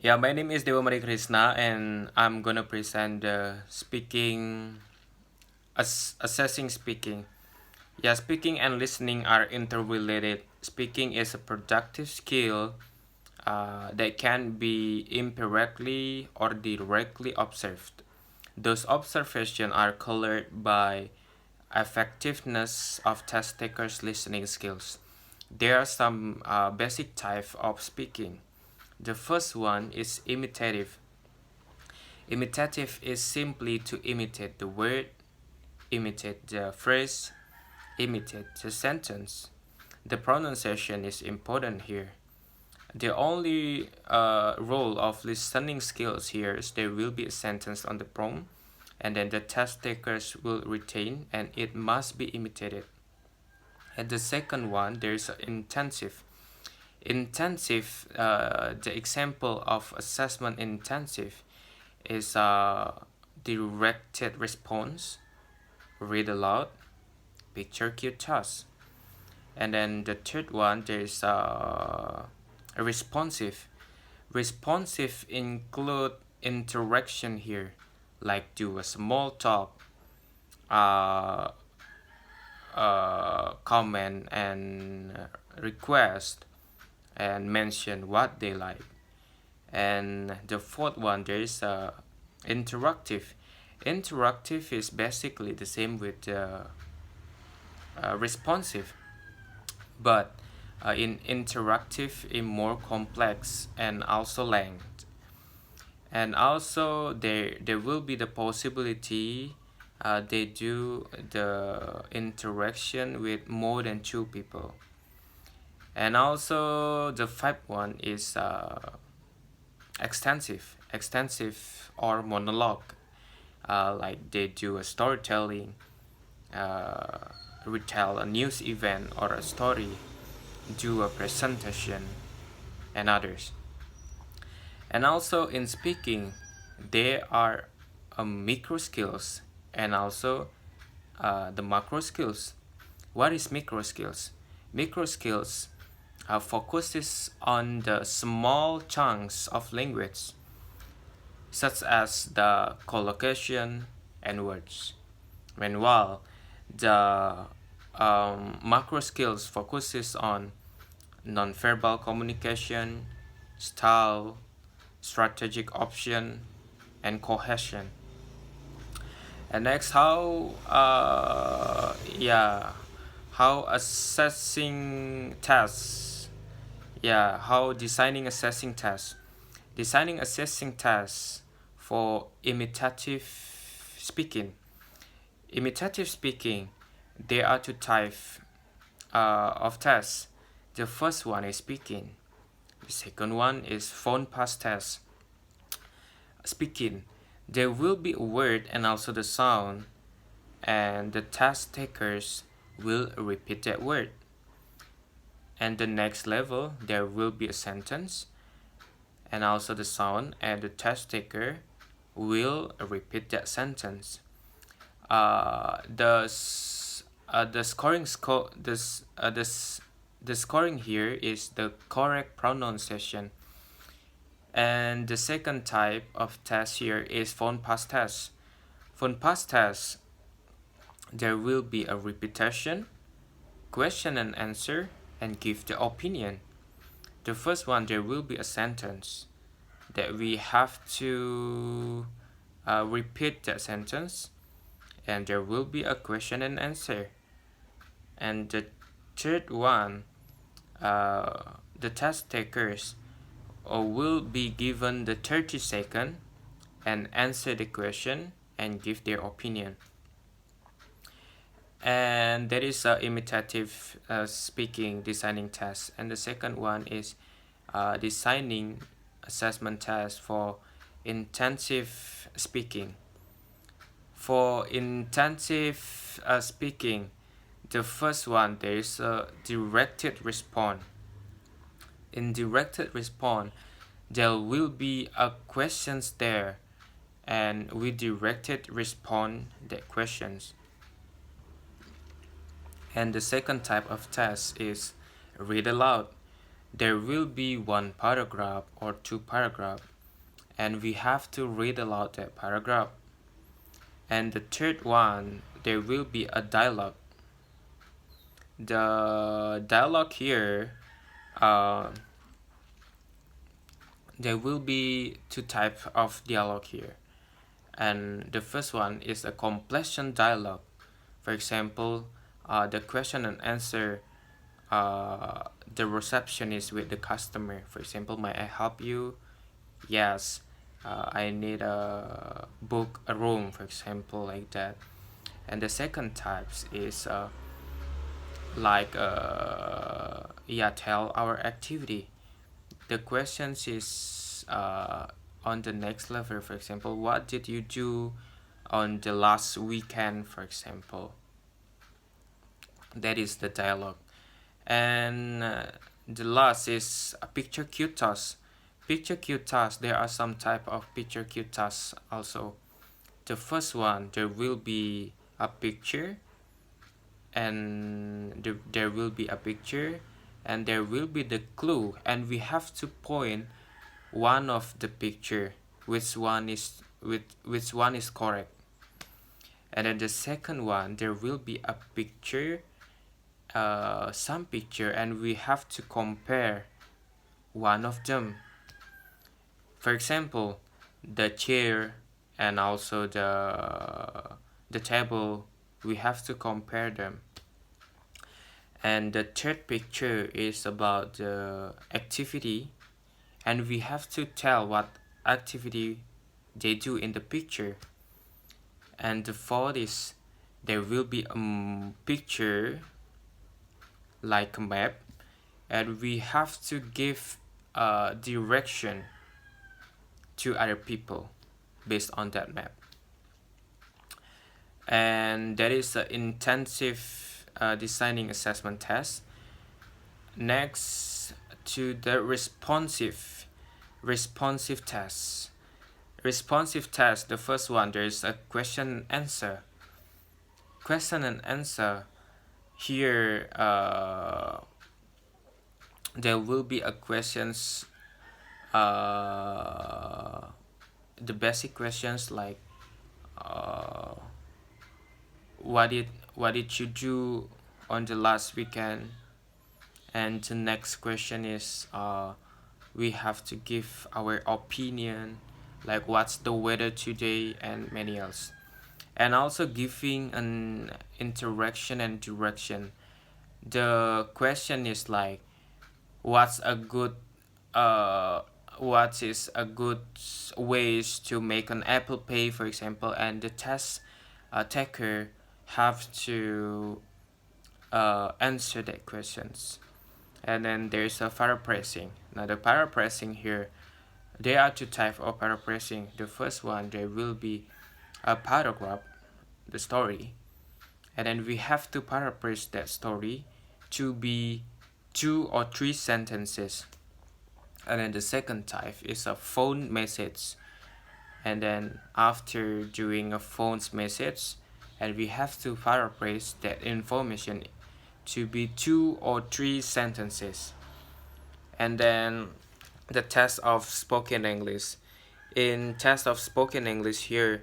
Yeah, my name is Dewa Krisna, and I'm gonna present the assessing speaking. Yeah, speaking and listening are interrelated. Speaking is a productive skill that can be indirectly or directly observed. Those observations are colored by effectiveness of test takers' listening skills. There are some basic types of speaking. The first one is imitative. Imitative is simply to imitate the word, imitate the phrase, imitate the sentence. The pronunciation is important here. The only role of listening skills here is there will be a sentence on the prompt, and then the test takers will retain, and it must be imitated. And the second one, there is intensive. Intensive, the example of assessment intensive is directed response, read aloud, picture cue task. And then the third one, there is a responsive. Responsive include interaction here, like do a small talk, uh, comment and request, and mention what they like. And the fourth one, there is interactive. Interactive is basically the same with responsive, but in interactive in more complex and also length. And also there will be the possibility they do the interaction with more than two people. And also the fifth one is extensive or monologue, like they do a storytelling, uh, retell a news event or a story, do a presentation, and others. And also in speaking, there are micro skills and also the macro skills. What is micro skills? Micro skills focuses on the small chunks of language, such as the collocation and words. Meanwhile, the macro skills focuses on nonverbal communication, style, strategic option, and cohesion. And next, how assessing tests. Yeah, how designing assessing tests. Designing assessing tests for imitative speaking. Imitative speaking, there are two types of tests. The first one is speaking. The second one is phone pass test. Speaking, there will be a word and also the sound, and the task takers will repeat that word. And the next level, there will be a sentence and also the sound, and the task taker will repeat that sentence. The scoring score the scoring here is the correct pronunciation. And the second type of test here is phone pass test. Phone pass test, there will be a repetition, question and answer, and give the opinion. The first one, there will be a sentence that we have to repeat that sentence, and there will be a question and answer. And the third one, the test takers will be given the 30 seconds and answer the question and give their opinion. And that is imitative speaking designing test. And the second one is designing assessment test for intensive speaking. For intensive speaking, the first one, there is a directed response. In directed response, there will be a questions there, and we directed respond the questions. And the second type of test is read aloud. there will be one paragraph or two paragraphs, and we have to read aloud that paragraph. And the third one, there will be a dialogue. The dialogue here, uh, there will be two types of dialogue here. And the first one is a completion dialogue. For example, the question and answer, the receptionist with the customer. For example, may I help you? Yes, I need a book a room, for example, like that. And the second types is tell our activity. The questions is on the next level. For example, what did you do on the last weekend, for example? That is the dialogue. And the last is a picture cue task. Picture cue task, there are some type of picture cue tasks also. The first one, there will be a picture, and there will be a picture, and there will be the clue, and we have to point one of the picture, which one is correct. And then the second one, there will be a picture, some picture, and we have to compare one of them. For example, the chair and also the table, we have to compare them. And the third picture is about the activity, and we have to tell what activity they do in the picture. And the fourth is there will be a picture like a map, and we have to give a direction to other people based on that map. And that is an intensive designing assessment test. Next to the responsive test. Responsive test, the first one, there is a question and answer. Question and answer, here there will be a questions, the basic questions like what did you do on the last weekend. And the next question is we have to give our opinion, like what's the weather today and many else. And also giving an interaction and direction. The question is like what's a good what is a good ways to make an Apple Pay, for example, and the test taker have to answer that questions. And then there's a paraphrasing. Now the paraphrasing here, there are two types of paraphrasing. The first one, there will be a paragraph, the story, and then we have to paraphrase that story to be 2 or 3 sentences. And then the second type is a phone message, and then after doing a phone's message, and we have to paraphrase that information to be 2 or 3 sentences. And then the test of spoken English. In test of spoken English here,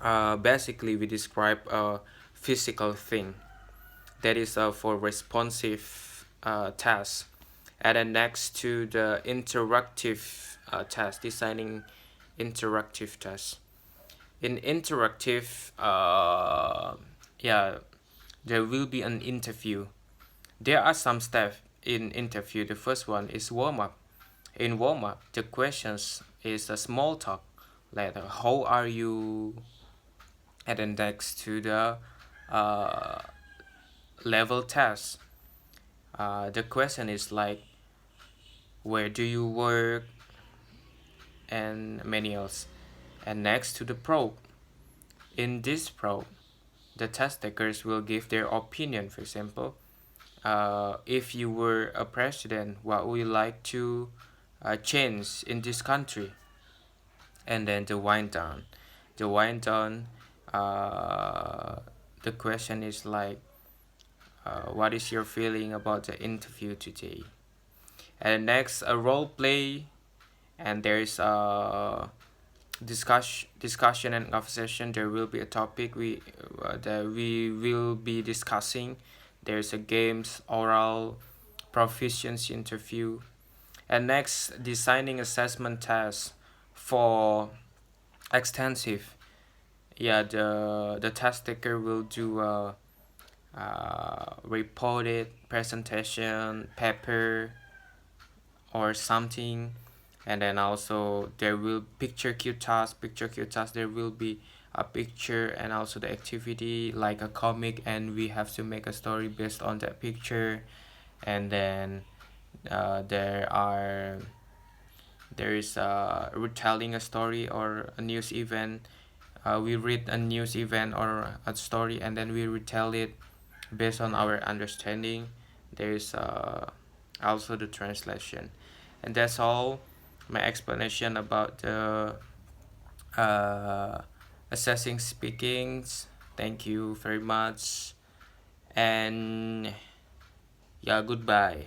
basically we describe a physical thing. That is for responsive task. And then next to the interactive task, designing interactive tasks. In interactive, there will be an interview. There are some steps in interview. The first one is warm up. In warm up, the questions is a small talk, like how are you. And then next to the level test, the question is like where do you work and many else. And next to the probe, in this probe, the test takers will give their opinion. For example, if you were a president, what would you like to change in this country? And then the wind down. The question is like what is your feeling about the interview today. And next, a role play, and there is a discussion and conversation. There will be a topic that we will be discussing. There's a games, oral, proficiency interview, and next, designing assessment tests for extensive. Yeah, the test taker will do a reported presentation paper or something, and then also there will picture cue task. There will be a picture and also the activity like a comic, and we have to make a story based on that picture. And then there is retelling a story or a news event. We read a news event or a story, and then we retell it based on our understanding. There is also the translation. And that's all my explanation about the uh, assessing speakings. Thank you very much, and yeah, goodbye.